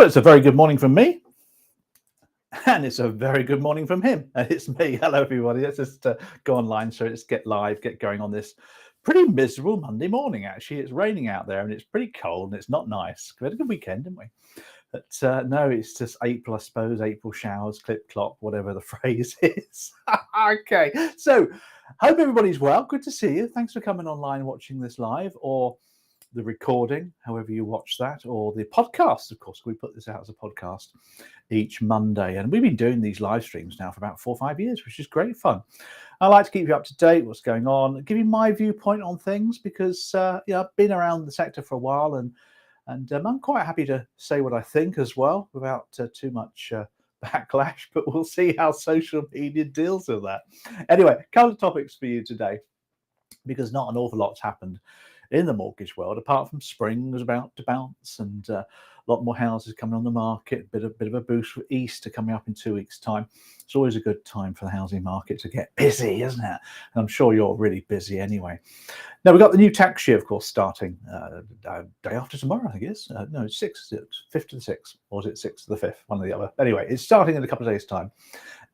Well, it's a very good morning from me, and it's a very good morning from him, and it's me. Hello, everybody. Let's just go online. So let's get live, get going on this pretty miserable Monday morning. Actually, it's raining out there, and it's pretty cold, and it's not nice. We had a good weekend, didn't we? But no, it's just April, I suppose. April showers, clip clop, whatever the phrase is. Okay, so hope everybody's well. Good to see you. Thanks for coming online, watching this live, or the recording, however you watch that, or the podcast. Of course, we put this out as a podcast each Monday, and we've been doing these live streams now for about 4 or 5 years, which is great fun. I like to keep you up to date, what's going on, give you my viewpoint on things, because I've been around the sector for a while, and I'm quite happy to say what I think as well, without too much backlash. But we'll see how social media deals with that. Anyway, a couple of topics for you today, because not an awful lot's happened in the mortgage world, apart from spring was about to bounce, and a lot more houses coming on the market. Bit of a boost for Easter coming up in 2 weeks' time. It's always a good time for the housing market to get busy, isn't it? And I'm sure you're really busy anyway. Now, we've got the new tax year, of course, starting day after tomorrow, I think it is. No, it's 5th to the 6th, or is it 6th to the 5th? One or the other. Anyway, it's starting in a couple of days' time,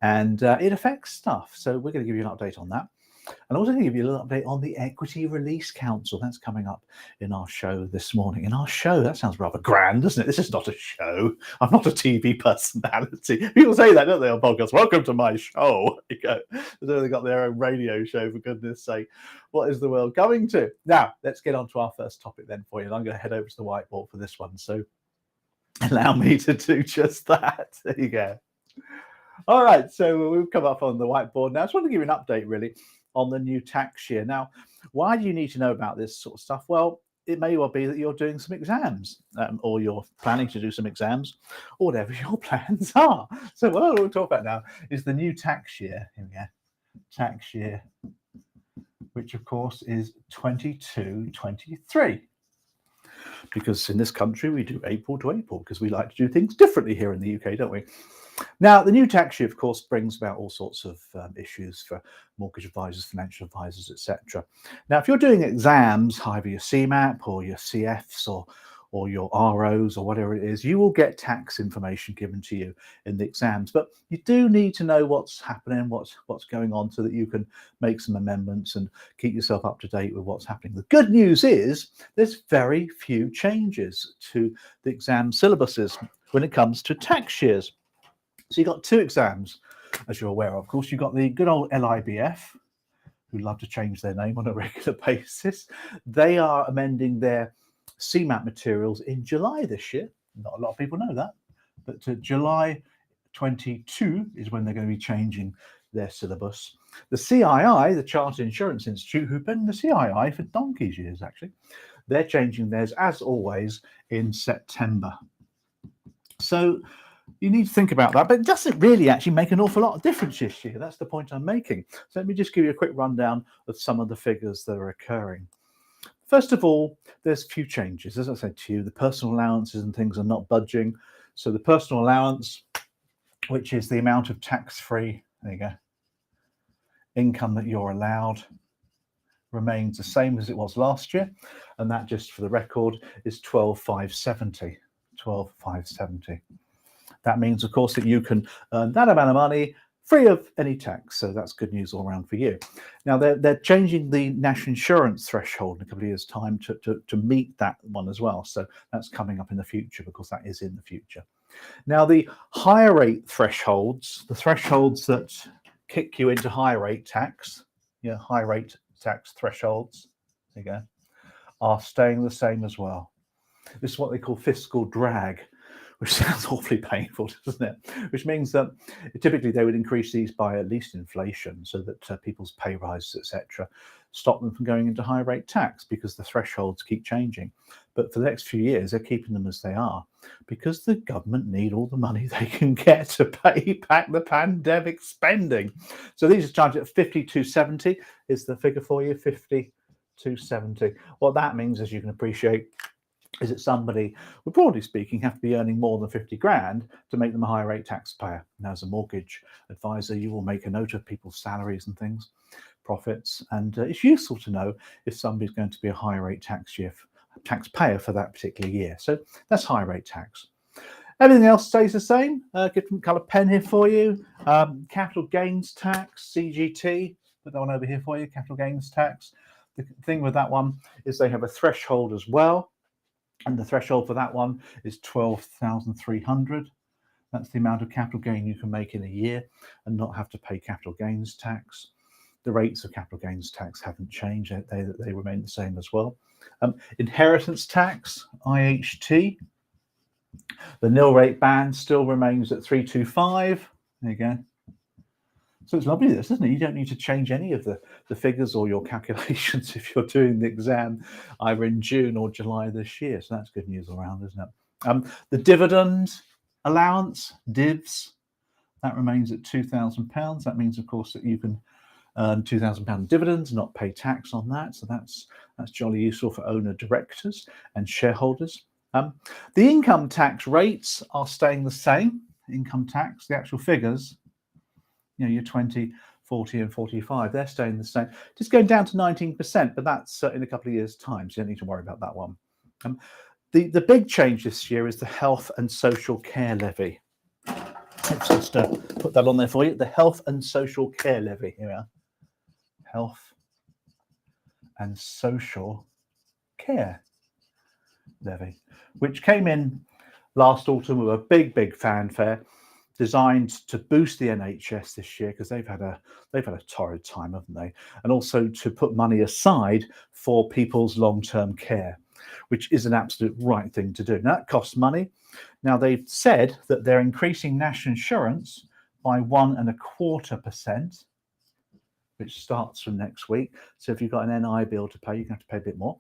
and it affects stuff. So we're going to give you an update on that. And I'm also going to give you a little update on the Equity Release Council. That's coming up in our show this morning. In our show, that sounds rather grand, doesn't it? This is not a show. I'm not a TV personality. People say that, don't they, on podcasts? Welcome to my show. There you go. They've got their own radio show, for goodness sake. What is the world coming to? Now, let's get on to our first topic then for you. And I'm going to head over to the whiteboard for this one. So allow me to do just that. There you go. All right, so we've come up on the whiteboard now. I just want to give you an update, really, on the new tax year. Now, why do you need to know about this sort of stuff? Well, it may well be that you're doing some exams, or you're planning to do some exams, or whatever your plans are. So what I want to talk about now is the new tax year. Here we go. Tax year, which of course is 22-23. Because in this country, we do April to April, because we like to do things differently here in the UK, don't we? Now, the new tax year, of course, brings about all sorts of issues for mortgage advisors, financial advisors, etc. Now, if you're doing exams, either your CMAP or your CFs or your ROs or whatever it is, you will get tax information given to you in the exams. But you do need to know what's happening, what's going on, so that you can make some amendments and keep yourself up to date with what's happening. The good news is there's very few changes to the exam syllabuses when it comes to tax years. So you've got 2 exams, as you're aware of. Of course, you've got the good old LIBF, who love to change their name on a regular basis. They are amending their CMAP materials in July this year. Not a lot of people know that, but July 22 is when they're going to be changing their syllabus. The CII, the Chartered Insurance Institute, who've been the CII for donkey's years, actually, they're changing theirs, as always, in September. So you need to think about that, but it doesn't really actually make an awful lot of difference this year. That's the point I'm making. So let me just give you a quick rundown of some of the figures that are occurring. First of all, there's a few changes. As I said to you, the personal allowances and things are not budging. So the personal allowance, which is the amount of tax-free, there you go, income that you're allowed, remains the same as it was last year. And that, just for the record, is 12,570. 12,570. That means, of course, that you can earn that amount of money free of any tax. So that's good news all around for you. Now, they're changing the national insurance threshold in a couple of years' time to meet that one as well. So that's coming up in the future, because that is in the future. Now, the higher rate thresholds, the thresholds that kick you into higher rate tax, high rate tax thresholds, there you go, are staying the same as well. This is what they call fiscal drag, which sounds awfully painful, doesn't it? Which means that typically they would increase these by at least inflation, so that people's pay rises, etc., stop them from going into higher rate tax, because the thresholds keep changing. But for the next few years, they're keeping them as they are, because the government need all the money they can get to pay back the pandemic spending. So these are charged at 52.70 is the figure for you, 52.70. What that means, as you can appreciate, is that somebody would, broadly speaking, have to be earning more than 50 grand to make them a higher rate taxpayer. Now, as a mortgage advisor, you will make a note of people's salaries and things, profits, and it's useful to know if somebody's going to be a higher rate taxpayer for that particular year. So that's high rate tax. Everything else stays the same. Different colour pen here for you. Capital gains tax, CGT. Put that one over here for you, capital gains tax. The thing with that one is they have a threshold as well. And the threshold for that one is 12,300. That's the amount of capital gain you can make in a year and not have to pay capital gains tax. The rates of capital gains tax haven't changed. They remain the same as well. Inheritance tax, IHT. The nil rate band still remains at 325. There you go. So it's lovely, this, isn't it? You don't need to change any of the figures or your calculations if you're doing the exam either in June or July this year. So that's good news all around, isn't it? The dividend allowance, divs, that remains at £2,000. That means, of course, that you can earn £2,000 dividends, not pay tax on that. So that's jolly useful for owner directors and shareholders. The income tax rates are staying the same. Income tax, the actual figures, your 20, 40 and 45, they're staying the same. Just going down to 19%, but that's in a couple of years' time, so you don't need to worry about that one. The big change this year is the health and social care levy. Let's just put that on there for you. The health and social care levy. Here we are. Health and social care levy, which came in last autumn with a big fanfare, designed to boost the NHS this year because they've had a torrid time, haven't they? And also to put money aside for people's long-term care, which is an absolute right thing to do. Now, that costs money. Now, they've said that they're increasing national insurance by 1.25%, which starts from next week. So if you've got an NI bill to pay, you're going to have to pay a bit more,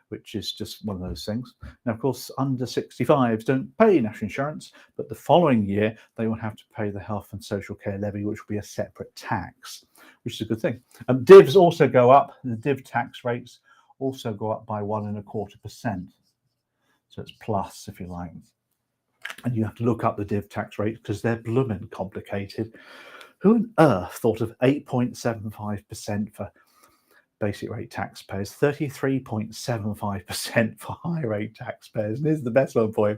which is just one of those things. Now, of course, under 65s don't pay national insurance, but the following year they will have to pay the health and social care levy, which will be a separate tax, which is a good thing. Divs also go up. The div tax rates also go up by 1.25%. So it's plus, if you like. And you have to look up the div tax rates because they're blooming complicated. Who on earth thought of 8.75% for basic rate taxpayers, 33.75% for high rate taxpayers? And here's the best one for you,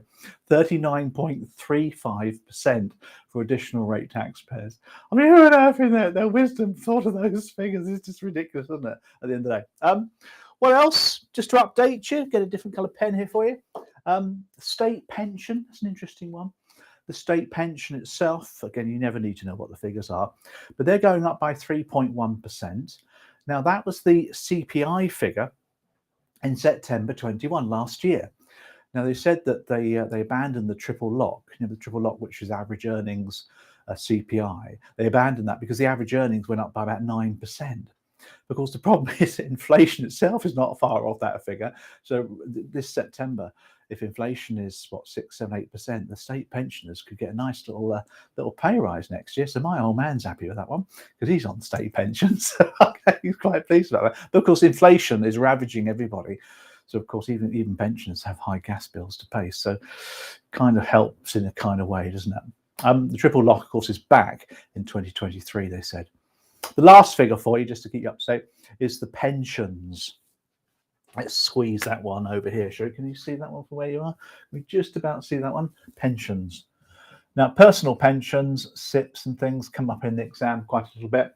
39.35% for additional rate taxpayers. I mean, who on earth in their wisdom thought of those figures? It's just ridiculous, isn't it, at the end of the day? What else? Just to update you, get a different colour pen here for you. State pension, that's an interesting one. The state pension itself, again, you never need to know what the figures are, but they're going up by 3.1%. Now, that was the CPI figure in September 21 last year. Now, they said that they abandoned the triple lock, the triple lock, which is average earnings CPI. They abandoned that because the average earnings went up by about 9%. Of course, the problem is that inflation itself is not far off that figure. So this September, if inflation is, 6, 7, 8%, the state pensioners could get a nice little pay rise next year. So my old man's happy with that one because he's on state pensions. Okay, he's quite pleased about that. But of course, inflation is ravaging everybody. So of course, even pensioners have high gas bills to pay. So kind of helps in a kind of way, doesn't it? The triple lock, of course, is back in 2023, they said. The last figure for you, just to keep you up to date, is the pensions. Let's squeeze that one over here. Sure, can you see that one from where you are? We just about see that one. Pensions. Now, personal pensions, SIPs and things come up in the exam quite a little bit.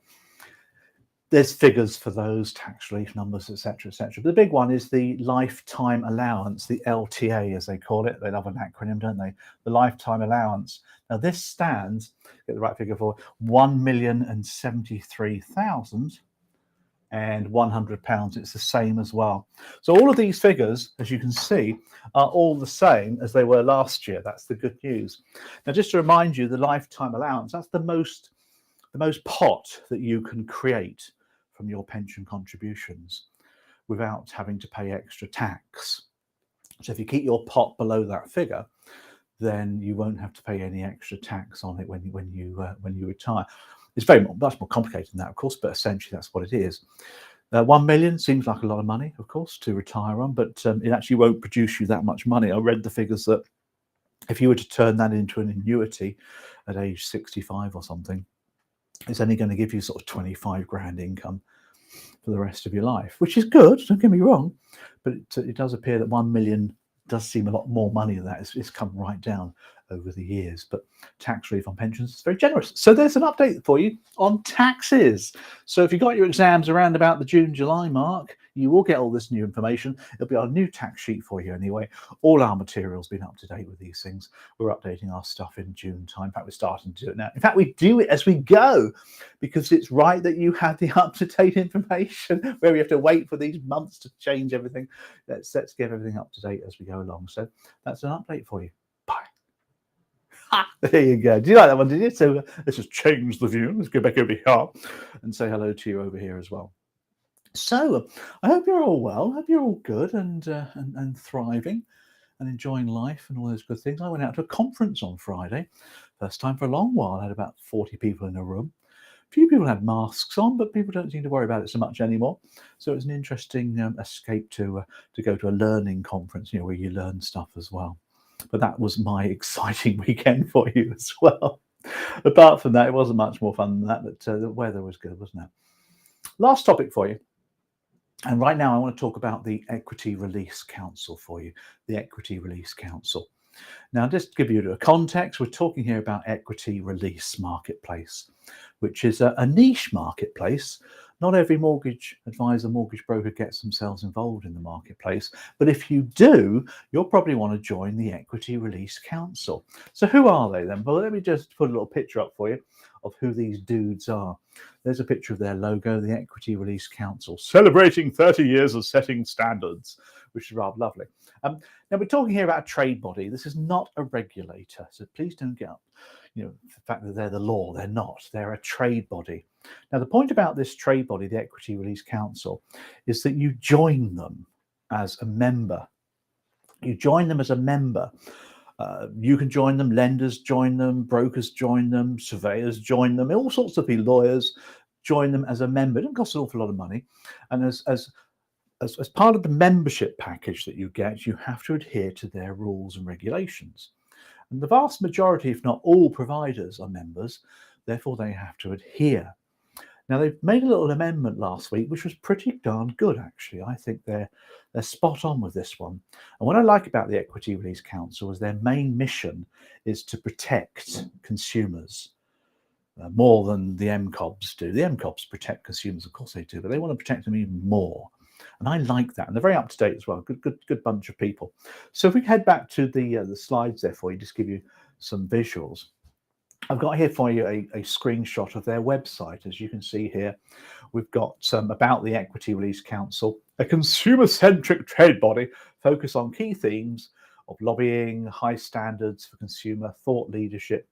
There's figures for those, tax relief numbers, etc., etc. But the big one is the lifetime allowance, the LTA, as they call it. They love an acronym, don't they? The lifetime allowance. Now, this stands, get the right figure for, £1,073,100. It's the same as well. So all of these figures, as you can see, are all the same as they were last year. That's the good news. Now, just to remind you, the lifetime allowance, that's the most pot that you can create from your pension contributions without having to pay extra tax. So if you keep your pot below that figure, then you won't have to pay any extra tax on it when you retire. It's much more complicated than that, of course, but essentially that's what it is. 1 million seems like a lot of money, of course, to retire on, but it actually won't produce you that much money. I read the figures that if you were to turn that into an annuity at age 65 or something, it's only going to give you sort of 25 grand income for the rest of your life, which is good, don't get me wrong, but it does appear that 1 million does seem a lot more money than that. It's come right down over the years. But tax relief on pensions is very generous. So there's an update for you on taxes. So if you got your exams around about the June-July mark, you will get all this new information. It'll be our new tax sheet for you anyway. All our material's been up to date with these things. We're updating our stuff in June time. In fact, we're starting to do it now. In fact, we do it as we go, because it's right that you have the up-to-date information where we have to wait for these months to change everything. Let's get everything up to date as we go along. So that's an update for you. Bye. There you go. Do you like that one, did you? So let's just change the view. Let's go back over here and say hello to you over here as well. So I hope you're all well. I hope you're all good and thriving and enjoying life and all those good things. I went out to a conference on Friday. First time for a long while. I had about 40 people in a room. A few people had masks on, but people don't seem to worry about it so much anymore. So it was an interesting escape to go to a learning conference, where you learn stuff as well. But that was my exciting weekend for you as well. Apart from that, it wasn't much more fun than that, but the weather was good, wasn't it? Last topic for you. And right now I want to talk about the Equity Release Council for you, the Equity Release Council. Now, just to give you a context, we're talking here about equity release marketplace, which is a niche marketplace. Not every mortgage advisor, mortgage broker gets themselves involved in the marketplace. But if you do, you'll probably want to join the Equity Release Council. So who are they then? Well, let me just put a little picture up for you of who these dudes are. There's a picture of their logo, the Equity Release Council, celebrating 30 years of setting standards, which is rather lovely. Now, we're talking here about a trade body. This is not a regulator, so please don't get up. The fact that they're the law, they're not. They're a trade body. Now, the point about this trade body, the Equity Release Council, is that you join them as a member. You join them as a member. You can join them, lenders join them, brokers join them, surveyors join them, all sorts of people, lawyers join them as a member. It doesn't cost an awful lot of money. And as part of the membership package that you get, you have to adhere to their rules and regulations. And the vast majority, if not all providers, are members, therefore they have to adhere. Now, they've made a little amendment last week, which was pretty darn good, actually. I think they're spot on with this one. And what I like about the Equity Release Council is their main mission is to protect consumers more than the MCOBs do. The MCOBs protect consumers, of course they do, but they want to protect them even more. And I like that. And they're very up to date as well. Good bunch of people. So if we head back to the slides there for you, just give you some visuals. I've got here for you a screenshot of their website. As you can see here, we've got about the Equity Release Council, a consumer-centric trade body focused on key themes of lobbying, high standards for consumer thought leadership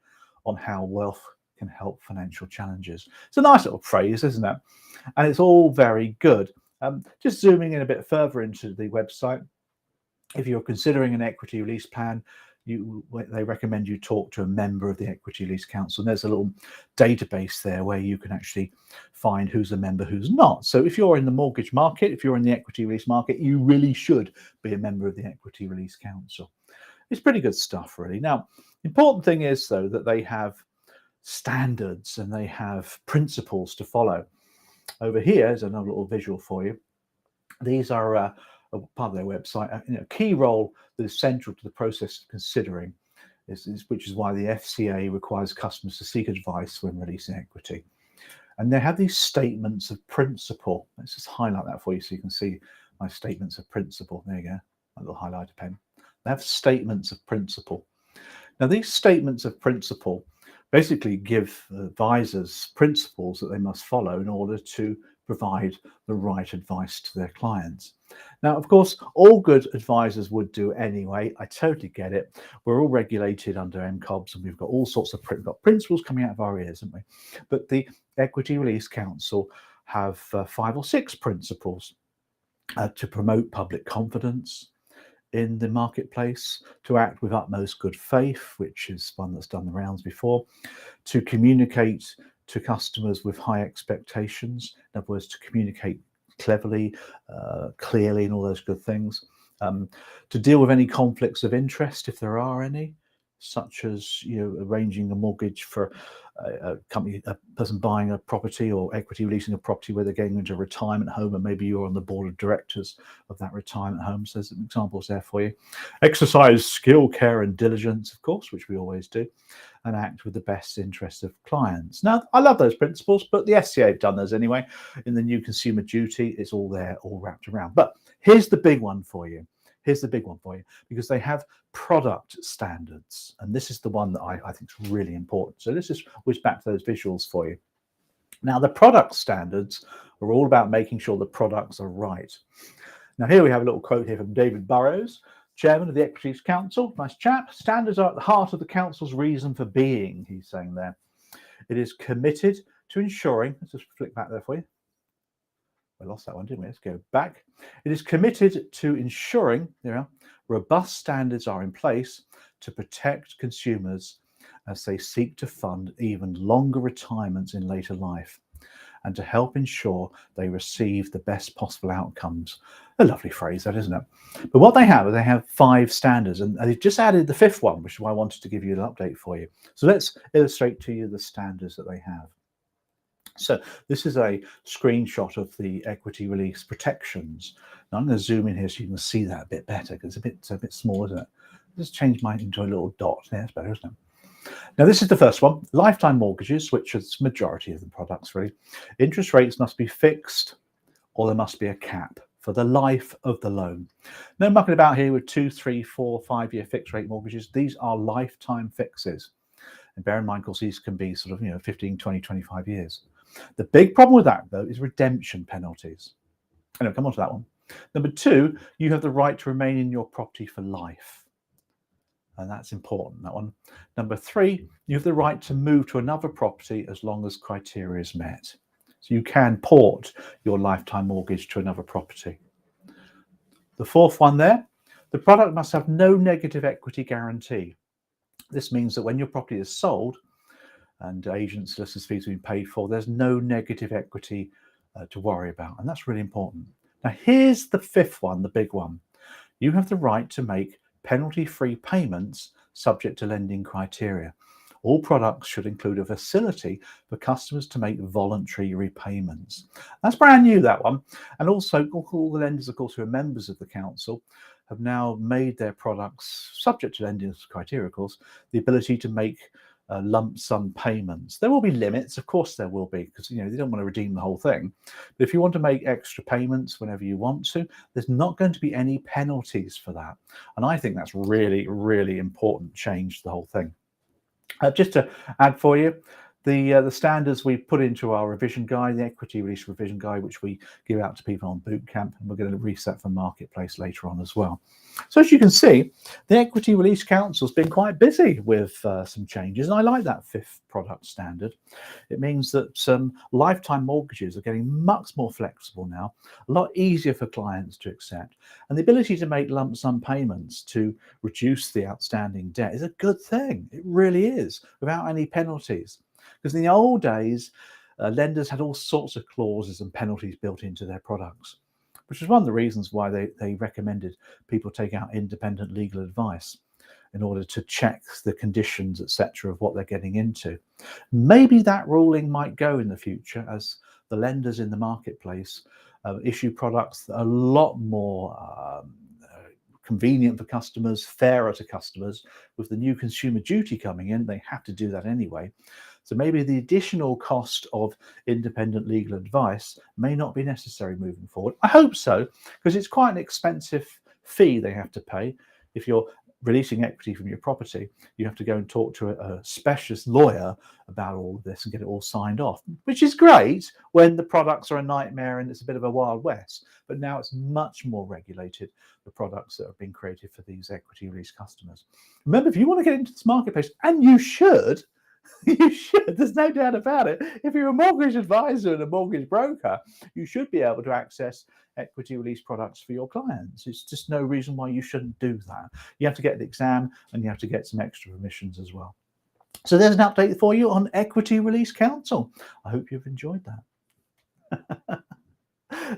on how wealth can help financial challenges. It's a nice little phrase, isn't it? And it's all very good. Just zooming in a bit further into the website, if you're considering an equity release plan, they recommend you talk to a member of the Equity Release Council. And there's a little database there where you can actually find who's a member, who's not. So if you're in the mortgage market, if you're in the equity release market, you really should be a member of the Equity Release Council. It's pretty good stuff, really. Now, the important thing is, though, that they have standards and they have principles to follow. Over here is another little visual for you. These are a part of their website. A key role that is central to the process of considering which is why the FCA requires customers to seek advice when releasing equity. And they have these statements of principle. Let's just highlight that for you so you can see my statements of principle. There you go, my little highlighter pen. They have statements of principle. Now, these statements of principle basically give advisors principles that they must follow in order to provide the right advice to their clients. Now, of course, all good advisors would do anyway. I totally get it. We're all regulated under MCOBs and we've got all sorts of principles coming out of our ears, haven't we? But the Equity Release Council have 5 or 6 principles to promote public confidence in the marketplace, to act with utmost good faith, which is one that's done the rounds before, to communicate to customers with high expectations, in other words, to communicate cleverly, clearly, and all those good things, to deal with any conflicts of interest if there are any, such as arranging a mortgage for a company, a person buying a property, or equity releasing a property where they're getting into a retirement home, and maybe you're on the board of directors of that retirement home. So there's examples there for you. Exercise skill, care and diligence, of course, which we always do, and act with the best interest of clients. Now, I love those principles, but the FCA have done those anyway. In the new Consumer Duty, it's all there, all wrapped around. But here's the big one for you. Here's the big one for you, because they have product standards. And this is the one that I think is really important. So this is which back to those visuals for you. Now, the product standards are all about making sure the products are right. Now, here we have a little quote here from David Burrows, Chairman of the Equities Council. Nice chap. Standards are at the heart of the Council's reason for being, he's saying there. It is committed to ensuring, let's just flick back there for you. We lost that one, didn't we? Let's go back. It is committed to ensuring robust standards are in place to protect consumers as they seek to fund even longer retirements in later life, and to help ensure they receive the best possible outcomes. A lovely phrase, that, isn't it? But what they have 5 standards, and they've just added the 5th one, which is why I wanted to give you an update for you. So let's illustrate to you the standards that they have. So this is a screenshot of the equity release protections. Now I'm going to zoom in here so you can see that a bit better, because it's a bit small, isn't it? Just change mine into a little dot. Yeah, that's better, isn't it? Now this is the first one: lifetime mortgages, which is the majority of the products really. Interest rates must be fixed, or there must be a cap for the life of the loan. No mucking about here with 2, 3, 4, 5-year fixed rate mortgages. These are lifetime fixes. And bear in mind, of course, these can be sort of 15, 20, 25 years. The big problem with that, though, is redemption penalties. Anyway, come on to that one. Number 2, you have the right to remain in your property for life. And that's important, that one. Number 3, you have the right to move to another property as long as criteria is met. So you can port your lifetime mortgage to another property. The 4th one there, the product must have no negative equity guarantee. This means that when your property is sold, and agents, solicitors' fees have been paid for, there's no negative equity to worry about. And that's really important. Now, here's the 5th one, the big one. You have the right to make penalty-free payments subject to lending criteria. All products should include a facility for customers to make voluntary repayments. That's brand new, that one. And also, all the lenders, of course, who are members of the council, have now made their products, subject to lending criteria, of course, the ability to make lump sum payments. There will be limits, of course there will be, because they don't want to redeem the whole thing. But if you want to make extra payments whenever you want to, there's not going to be any penalties for that. And I think that's really, really important change to the whole thing. Just to add for you, the standards we put into our revision guide, the equity release revision guide, which we give out to people on boot camp, and we're going to reset for marketplace later on as well. So as you can see, the Equity Release Council's been quite busy with some changes, and I like that 5th product standard. It means that some lifetime mortgages are getting much more flexible now, a lot easier for clients to accept, and the ability to make lump sum payments to reduce the outstanding debt is a good thing. It really is, without any penalties. Because in the old days, lenders had all sorts of clauses and penalties built into their products, which is one of the reasons why they recommended people take out independent legal advice in order to check the conditions, etc., of what they're getting into. Maybe that ruling might go in the future as the lenders in the marketplace issue products that are a lot more convenient for customers, fairer to customers. With the new Consumer Duty coming in, they have to do that anyway. So maybe the additional cost of independent legal advice may not be necessary moving forward. I hope so, because it's quite an expensive fee they have to pay. If you're releasing equity from your property, you have to go and talk to a specialist lawyer about all of this and get it all signed off, which is great when the products are a nightmare and it's a bit of a wild west. But now it's much more regulated, the products that have been created for these equity release customers. Remember, if you want to get into this marketplace, and you should, you should, there's no doubt about it. If you're a mortgage advisor and a mortgage broker, you should be able to access equity release products for your clients. It's just no reason why you shouldn't do that. You have to get the exam and you have to get some extra permissions as well. So there's an update for you on Equity Release Council. I hope you've enjoyed that.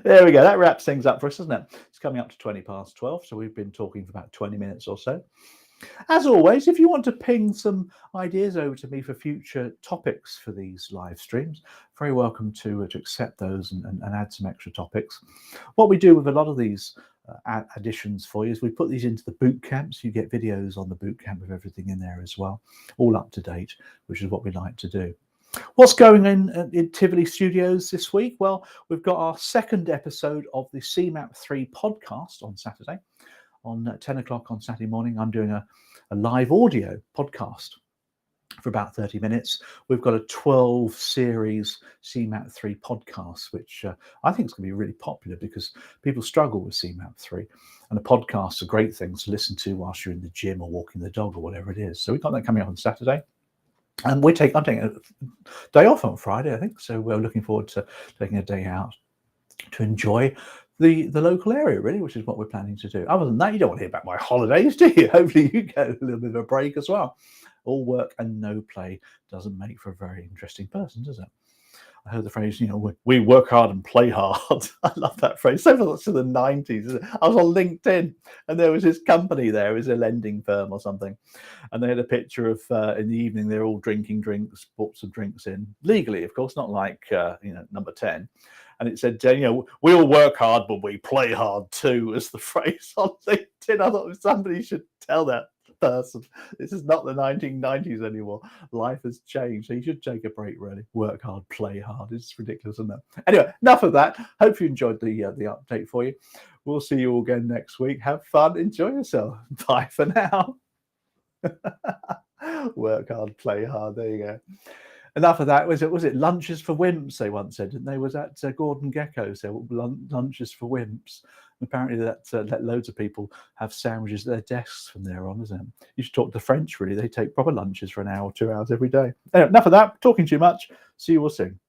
There we go. That wraps things up for us, doesn't it? It's coming up to 12:20, so we've been talking for about 20 minutes or so. As always, if you want to ping some ideas over to me for future topics for these live streams, very welcome to accept those and add some extra topics. What we do with a lot of these additions for you is we put these into the boot camps. You get videos on the boot camp with everything in there as well, all up to date, which is what we like to do. What's going on in Tivoli Studios this week? Well, we've got our second episode of the CMAP 3 podcast on Saturday. On 10 o'clock on Saturday morning, I'm doing a live audio podcast for about 30 minutes. We've got a 12 series CMAP 3 podcast, which I think is going to be really popular because people struggle with CMAP 3. And the podcasts are great things to listen to whilst you're in the gym or walking the dog or whatever it is. So we've got that coming up on Saturday. And I'm taking a day off on Friday, I think. So we're looking forward to taking a day out to enjoy the local area, really, which is what we're planning to do. Other than that, you don't want to hear about my holidays, do you? Hopefully you get a little bit of a break as well. All work and no play doesn't make for a very interesting person, does it? I heard the phrase, we work hard and play hard. I love that phrase. So much to the 90s. I was on LinkedIn and there was this company there. It was a lending firm or something. And they had a picture of, in the evening, they're all drinking drinks, bought some drinks in, legally, of course, not like, number 10. And it said, we all work hard, but we play hard too, was the phrase on LinkedIn. I thought somebody should tell that person. This is not the 1990s anymore. Life has changed. So you should take a break, really. Work hard, play hard. It's ridiculous, isn't it? Anyway, enough of that. Hope you enjoyed the update for you. We'll see you all again next week. Have fun. Enjoy yourself. Bye for now. Work hard, play hard. There you go. Enough of that. Was it lunches for wimps, they once said, didn't they? Was that Gordon Gekko said, lunches for wimps? And apparently that let loads of people have sandwiches at their desks from there on, isn't it? You should talk to French, really. They take proper lunches for an hour or 2 hours every day. Anyway, enough of that. Talking too much. See you all soon.